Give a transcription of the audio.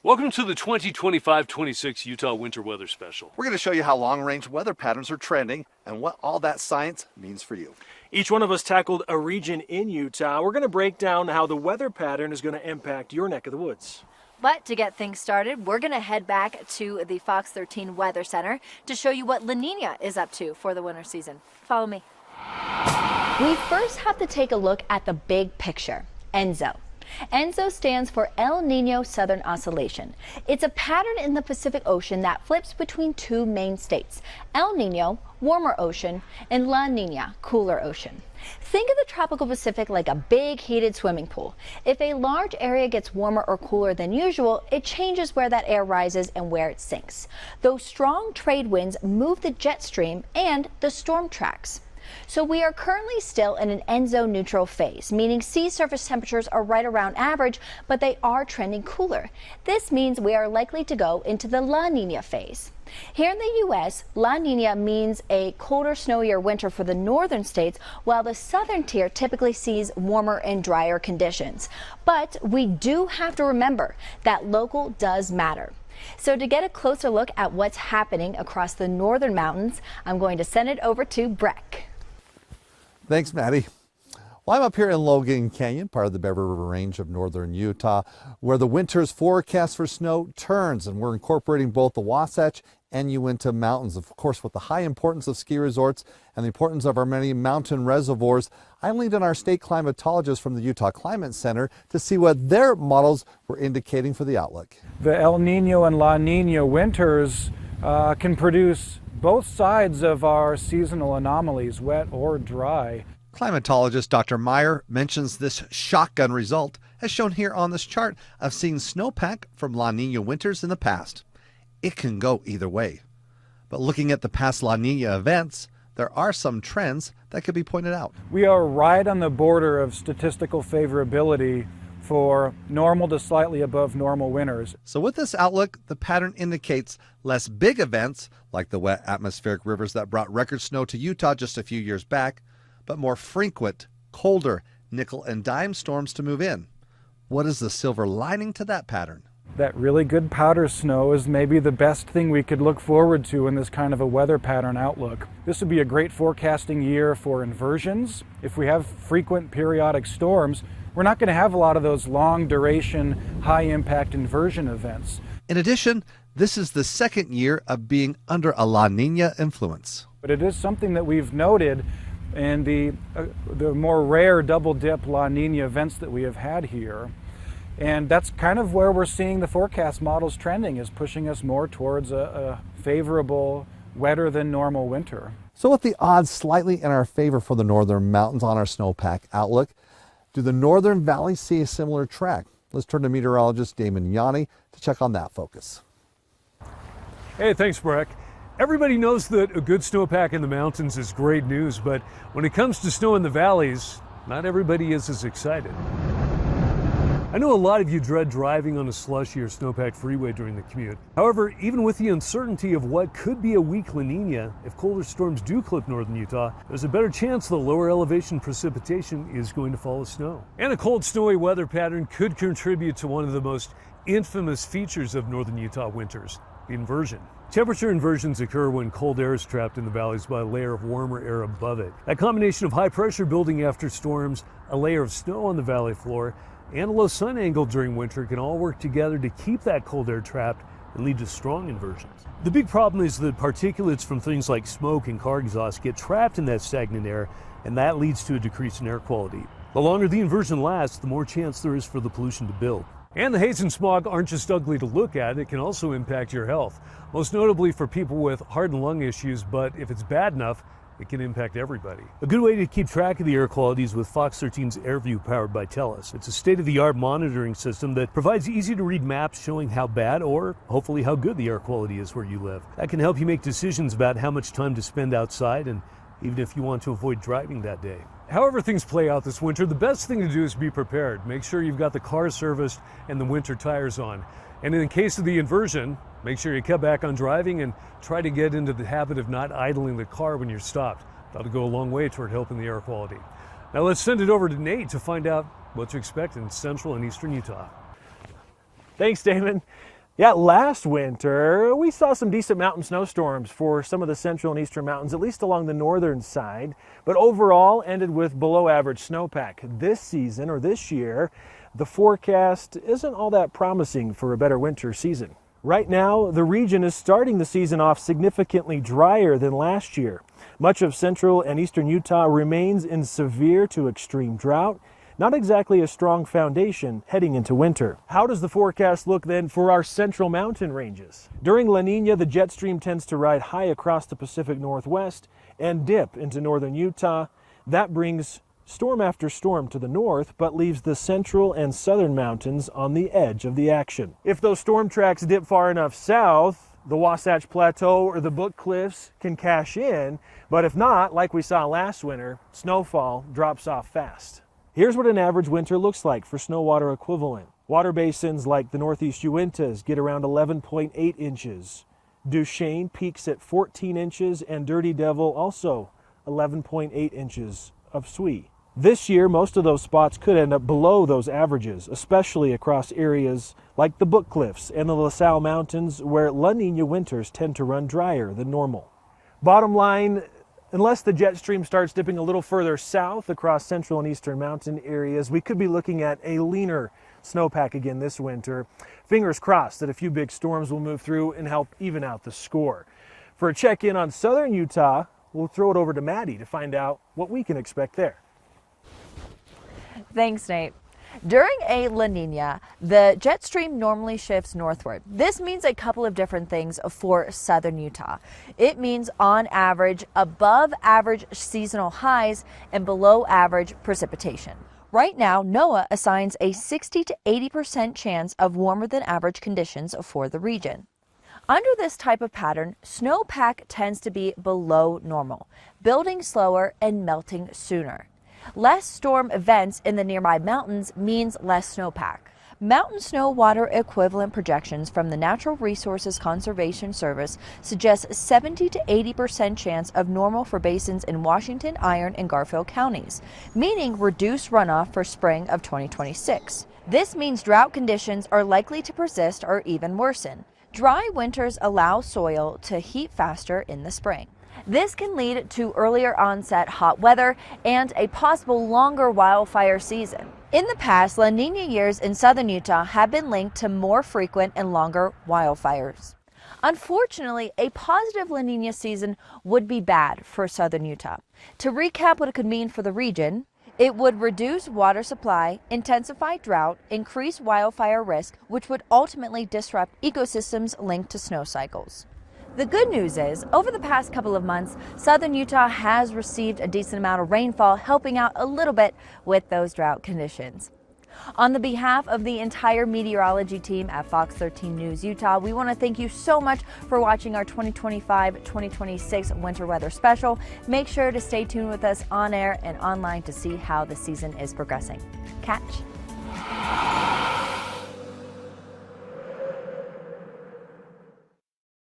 Welcome to the 2025-26 Utah Winter Weather Special. We're going to show you how long-range weather patterns are trending and what all that science means for you. Each one of us tackled a region in Utah. We're going to break down how the weather pattern is going to impact your neck of the woods. But to get things started, we're going to head back to the Fox 13 Weather Center to show you what La Niña is up to for the winter season. Follow me. We first have to take a look at the big picture, ENSO. ENSO stands for El Niño Southern Oscillation. It's a pattern in the Pacific Ocean that flips between two main states, El Niño, warmer ocean, and La Niña, cooler ocean. Think of the tropical Pacific like a big heated swimming pool. If a large area gets warmer or cooler than usual, it changes where that air rises and where it sinks. Those strong trade winds move the jet stream and the storm tracks. So we are currently still in an ENSO neutral phase, meaning sea surface temperatures are right around average, but they are trending cooler. This means we are likely to go into the La Niña phase. Here in the U.S., La Niña means a colder, snowier winter for the northern states, while the southern tier typically sees warmer and drier conditions. But we do have to remember that local does matter. So to get a closer look at what's happening across the northern mountains, I'm going to send it over to Breck. Thanks, Maddie. Well, I'm up here in Logan Canyon, part of the Beaver River Range of northern Utah, where the winter's forecast for snow turns, and we're incorporating both the Wasatch and Uinta Mountains. Of course, with the high importance of ski resorts and the importance of our many mountain reservoirs, I leaned on our state climatologist from the Utah Climate Center to see what their models were indicating for the outlook. The El Nino and La Nina winters can produce both sides of our seasonal anomalies, wet or dry. Climatologist Dr. Meyer mentions this shotgun result, as shown here on this chart, of seeing snowpack from La Nina winters in the past. It can go either way. But looking at the past La Nina events, there are some trends that could be pointed out. We are right on the border of statistical favorability for normal to slightly above normal winters. So with this outlook, the pattern indicates less big events like the wet atmospheric rivers that brought record snow to Utah just a few years back, but more frequent, colder nickel and dime storms to move in. What is the silver lining to that pattern? That really good powder snow is maybe the best thing we could look forward to in this kind of a weather pattern outlook. This would be a great forecasting year for inversions. If we have frequent periodic storms, we're not going to have a lot of those long duration, high impact inversion events. In addition, this is the second year of being under a La Nina influence. But it is something that we've noted in the more rare double dip La Nina events that we have had here. And that's kind of where we're seeing the forecast models trending, is pushing us more towards a favorable, wetter than normal winter. So with the odds slightly in our favor for the northern mountains on our snowpack outlook, do the northern valleys see a similar track? Let's turn to meteorologist Damon Yanni to check on that focus. Hey, thanks, Breck. Everybody knows that a good snowpack in the mountains is great news, but when it comes to snow in the valleys, not everybody is as excited. I know a lot of you dread driving on a slushy or snowpacked freeway during the commute. However, even with the uncertainty of what could be a weak La Nina, if colder storms do clip northern Utah, there's a better chance the lower elevation precipitation is going to fall as snow. And a cold, snowy weather pattern could contribute to one of the most infamous features of northern Utah winters, the inversion. Temperature inversions occur when cold air is trapped in the valleys by a layer of warmer air above it. That combination of high pressure building after storms, a layer of snow on the valley floor, and a low sun angle during winter can all work together to keep that cold air trapped and lead to strong inversions. The big problem is that particulates from things like smoke and car exhaust get trapped in that stagnant air, and that leads to a decrease in air quality. The longer the inversion lasts, the more chance there is for the pollution to build. And the haze and smog aren't just ugly to look at, it can also impact your health, most notably for people with heart and lung issues, but if it's bad enough, it can impact everybody. A good way to keep track of the air quality is with Fox 13's AirView powered by TELUS. It's a state-of-the-art monitoring system that provides easy-to-read maps showing how bad or hopefully how good the air quality is where you live. That can help you make decisions about how much time to spend outside and even if you want to avoid driving that day. However things play out this winter, the best thing to do is be prepared. Make sure you've got the car serviced and the winter tires on. And in case of the inversion, make sure you cut back on driving and try to get into the habit of not idling the car when you're stopped. That'll go a long way toward helping the air quality. Now let's send it over to Nate to find out what to expect in central and eastern Utah. Thanks, Damon. Yeah, last winter we saw some decent mountain snowstorms for some of the central and eastern mountains, at least along the northern side, but overall ended with below average snowpack. This season, or this year, the forecast isn't all that promising for a better winter season. Right now, the region is starting the season off significantly drier than last year. Much of central and eastern Utah remains in severe to extreme drought. Not exactly a strong foundation heading into winter. How does the forecast look then for our central mountain ranges? During La Niña, the jet stream tends to ride high across the Pacific Northwest and dip into northern Utah. That brings storm after storm to the north, but leaves the central and southern mountains on the edge of the action. If those storm tracks dip far enough south, the Wasatch Plateau or the Book Cliffs can cash in, but if not, like we saw last winter, snowfall drops off fast. Here's what an average winter looks like for snow water equivalent. Water basins like the Northeast Uintas get around 11.8 inches. Duchesne peaks at 14 inches, and Dirty Devil also 11.8 inches of SWE. This year, most of those spots could end up below those averages, especially across areas like the Book Cliffs and the La Salle Mountains, where La Niña winters tend to run drier than normal. Bottom line, unless the jet stream starts dipping a little further south across central and eastern mountain areas, we could be looking at a leaner snowpack again this winter. Fingers crossed that a few big storms will move through and help even out the score. For a check-in on southern Utah, we'll throw it over to Maddie to find out what we can expect there. Thanks, Nate. During a La Niña, the jet stream normally shifts northward. This means a couple of different things for southern Utah. It means on average above average seasonal highs and below average precipitation. Right now, NOAA assigns a 60 to 80% chance of warmer than average conditions for the region. Under this type of pattern, snowpack tends to be below normal, building slower and melting sooner. Less storm events in the nearby mountains means less snowpack. Mountain snow water equivalent projections from the Natural Resources Conservation Service suggest 70 to 80% chance of normal for basins in Washington, Iron, and Garfield counties, meaning reduced runoff for spring of 2026. This means drought conditions are likely to persist or even worsen. Dry winters allow soil to heat faster in the spring. This can lead to earlier onset hot weather and a possible longer wildfire season. In the past, La Niña years in southern Utah have been linked to more frequent and longer wildfires. Unfortunately, a positive La Niña season would be bad for southern Utah. To recap what it could mean for the region, it would reduce water supply, intensify drought, increase wildfire risk, which would ultimately disrupt ecosystems linked to snow cycles. The good news is, over the past couple of months, southern Utah has received a decent amount of rainfall, helping out a little bit with those drought conditions. On the behalf of the entire meteorology team at Fox 13 News Utah, we want to thank you so much for watching our 2025-2026 winter weather special. Make sure to stay tuned with us on air and online to see how the season is progressing. Catch.